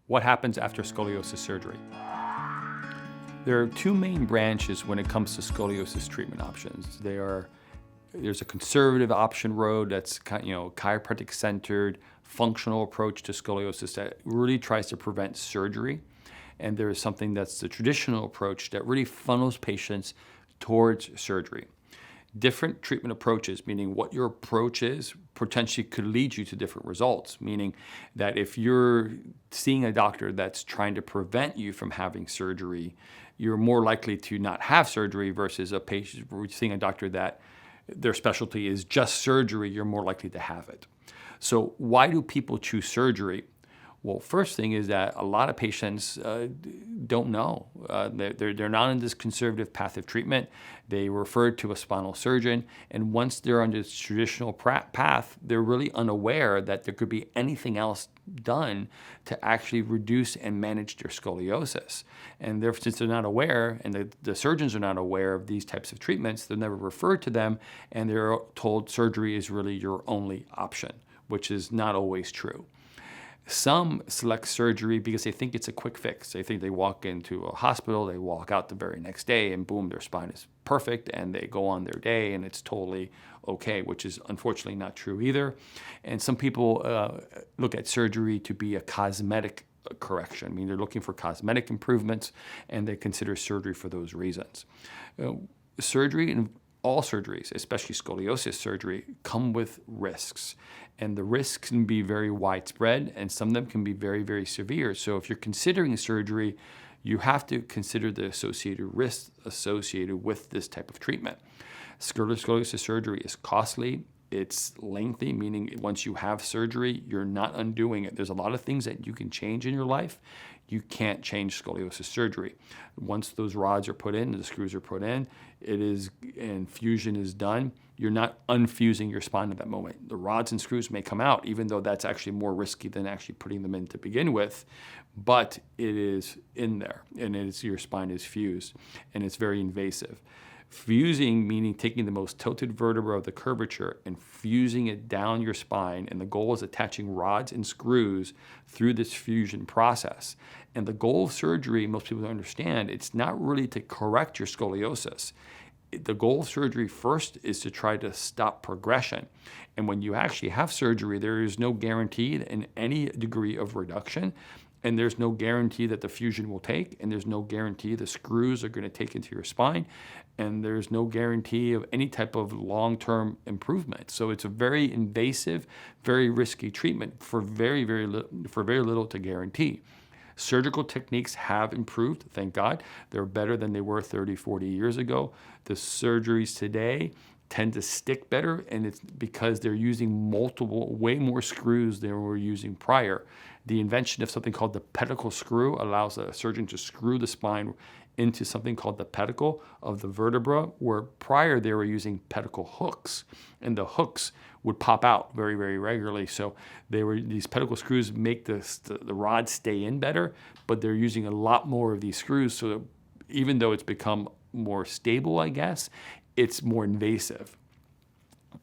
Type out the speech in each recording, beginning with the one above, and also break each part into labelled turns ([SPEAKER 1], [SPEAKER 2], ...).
[SPEAKER 1] What happens after scoliosis surgery? There are two main branches when it comes to scoliosis treatment options. There's a conservative option road that's chiropractic-centered, functional approach to scoliosis that really tries to prevent surgery. And there is something that's the traditional approach that really funnels patients towards surgery. Different treatment approaches, meaning what your approach is, potentially could lead you to different results. Meaning that if you're seeing a doctor that's trying to prevent you from having surgery, you're more likely to not have surgery versus a patient seeing a doctor that their specialty is just surgery, you're more likely to have it. So why do people choose surgery? Well, first thing is that a lot of patients don't know. They're not on this conservative path of treatment. They refer to a spinal surgeon, and once they're on this traditional path, they're really unaware that there could be anything else done to actually reduce and manage their scoliosis. And therefore, since they're not aware, and the surgeons are not aware of these types of treatments, they're never referred to them, and they're told surgery is really your only option, which is not always true. Some select surgery because they think it's a quick fix. They think they walk into a hospital, they walk out the very next day, and boom, their spine is perfect, and they go on their day, and it's totally okay, which is unfortunately not true either. And some people look at surgery to be a cosmetic correction. I mean, they're looking for cosmetic improvements, and they consider surgery for those reasons. Surgery and all surgeries, especially scoliosis surgery, come with risks. And the risks can be very widespread, and some of them can be very, very severe. So if you're considering surgery, you have to consider the associated risks associated with this type of treatment. Scoliosis surgery is costly. It's lengthy, meaning once you have surgery, you're not undoing it. There's a lot of things that you can change in your life. You can't change scoliosis surgery. Once those rods are put in, the screws are put in, and fusion is done, you're not unfusing your spine at that moment. The rods and screws may come out, even though that's actually more risky than actually putting them in to begin with, but it is in there, and your spine is fused, and it's very invasive. Fusing, meaning taking the most tilted vertebra of the curvature and fusing it down your spine, and the goal is attaching rods and screws through this fusion process. And the goal of surgery, most people don't understand, it's not really to correct your scoliosis. The goal of surgery first is to try to stop progression. And when you actually have surgery, there is no guarantee in any degree of reduction. And there's no guarantee that the fusion will take, and there's no guarantee the screws are going to take into your spine, and there's no guarantee of any type of long-term improvement. So it's a very invasive, very risky treatment for very little to guarantee. Surgical techniques have improved, thank God. They're better than they were 30, 40 years ago. The surgeries today tend to stick better, and it's because they're using way more screws than we were using prior. The invention of something called the pedicle screw allows a surgeon to screw the spine into something called the pedicle of the vertebra, where prior they were using pedicle hooks, and the hooks would pop out very, very regularly. So these pedicle screws make the rod stay in better, but they're using a lot more of these screws, so that even though it's become more stable, I guess, it's more invasive.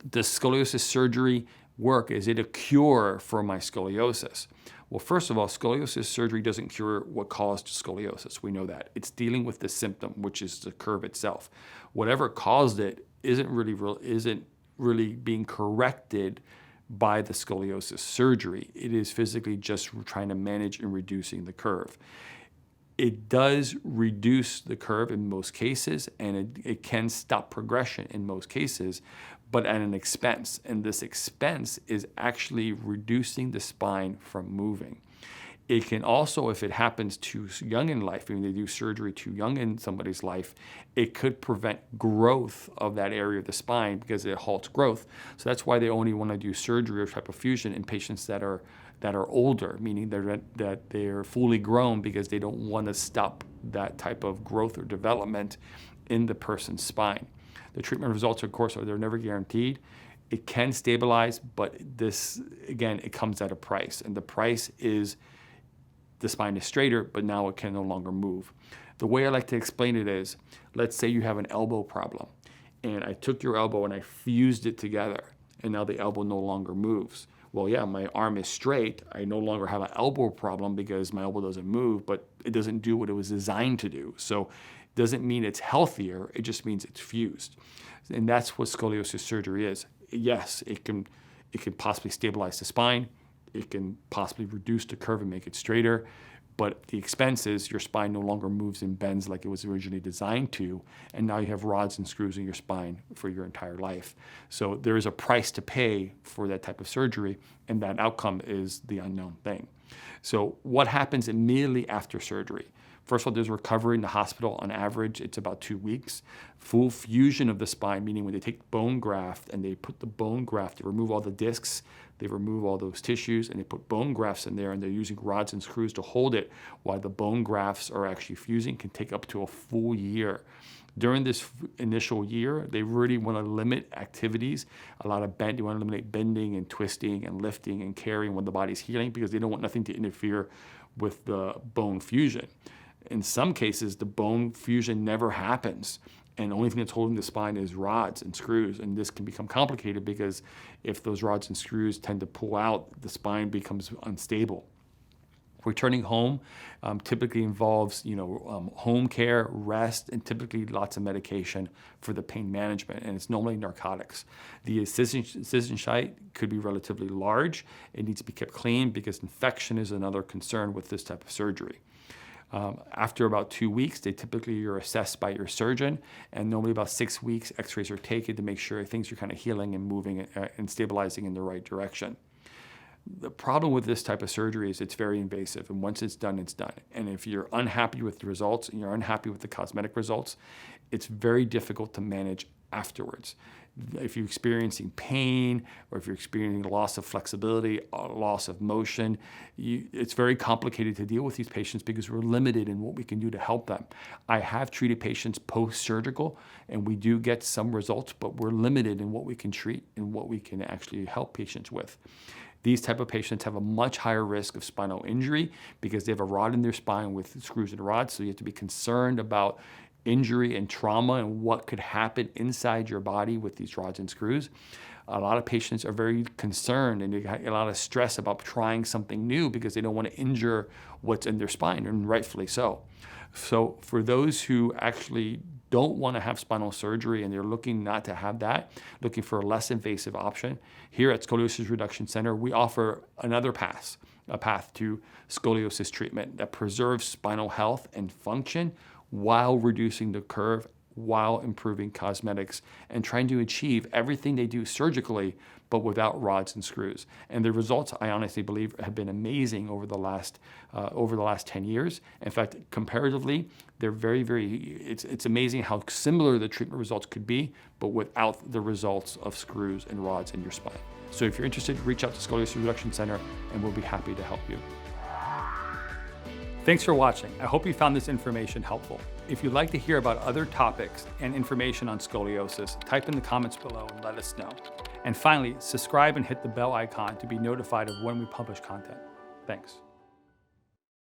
[SPEAKER 1] Does scoliosis surgery work? Is it a cure for my scoliosis? Well, first of all, scoliosis surgery doesn't cure what caused scoliosis. We know that. It's dealing with the symptom, which is the curve itself. Whatever caused it isn't really being corrected by the scoliosis surgery. It is physically just trying to manage and reducing the curve. It does reduce the curve in most cases, and it can stop progression in most cases, but at an expense. And this expense is actually reducing the spine from moving. It can also, if it happens too young in life, when they do surgery too young in somebody's life, it could prevent growth of that area of the spine because it halts growth. So that's why they only want to do surgery or type of fusion in patients that are older, meaning that they're fully grown, because they don't want to stop that type of growth or development in the person's spine. The treatment results, of course, they're never guaranteed. It can stabilize, but this, again, it comes at a price. And the price is the spine is straighter, but now it can no longer move. The way I like to explain it is, let's say you have an elbow problem, and I took your elbow and I fused it together, and now the elbow no longer moves. well, yeah, my arm is straight. I no longer have an elbow problem because my elbow doesn't move, but it doesn't do what it was designed to do. So it doesn't mean it's healthier. It just means it's fused. And that's what scoliosis surgery is. Yes, it can possibly stabilize the spine. It can possibly reduce the curve and make it straighter. But the expense is your spine no longer moves and bends like it was originally designed to, and now you have rods and screws in your spine for your entire life. So there is a price to pay for that type of surgery, and that outcome is the unknown thing. So what happens immediately after surgery? First of all, there's recovery in the hospital. On average, it's about 2 weeks. Full fusion of the spine, meaning when they take bone graft and they put the bone graft, they remove all the discs, they remove all those tissues, and they put bone grafts in there, and they're using rods and screws to hold it while the bone grafts are actually fusing. Can take up to a full year. During this initial year, they really want to limit activities. They want to eliminate bending and twisting and lifting and carrying when the body's healing, because they don't want nothing to interfere with the bone fusion. In some cases, the bone fusion never happens, and the only thing that's holding the spine is rods and screws, and this can become complicated because if those rods and screws tend to pull out, the spine becomes unstable. Returning home typically involves, home care, rest, and typically lots of medication for the pain management, and it's normally narcotics. The incision site could be relatively large. It needs to be kept clean because infection is another concern with this type of surgery. After about 2 weeks, you're assessed by your surgeon, and normally about 6 weeks, x-rays are taken to make sure things are kind of healing and moving and stabilizing in the right direction. The problem with this type of surgery is it's very invasive, and once it's done, it's done. And if you're unhappy with the results and you're unhappy with the cosmetic results, it's very difficult to manage afterwards. If you're experiencing pain or if you're experiencing loss of flexibility, loss of motion, it's very complicated to deal with these patients because we're limited in what we can do to help them. I have treated patients post-surgical, and we do get some results, but we're limited in what we can treat and what we can actually help patients with. These type of patients have a much higher risk of spinal injury because they have a rod in their spine with screws and rods, so you have to be concerned about injury and trauma and what could happen inside your body with these rods and screws. A lot of patients are very concerned and they get a lot of stress about trying something new because they don't want to injure what's in their spine, and rightfully so. So for those who actually don't want to have spinal surgery and they're looking not to have that, looking for a less invasive option, here at Scoliosis Reduction Center, we offer another path, a path to scoliosis treatment that preserves spinal health and function while reducing the curve, while improving cosmetics, and trying to achieve everything they do surgically, but without rods and screws. And the results, I honestly believe, have been amazing over the last 10 years. In fact, comparatively, they're it's amazing how similar the treatment results could be, but without the results of screws and rods in your spine. So if you're interested, reach out to Scoliosis Reduction Center, and we'll be happy to help you. Thanks for watching. I hope you found this information helpful. If you'd like to hear about other topics and information on scoliosis, type in the comments below and let us know. And finally, subscribe and hit the bell icon to be notified of when we publish content. Thanks.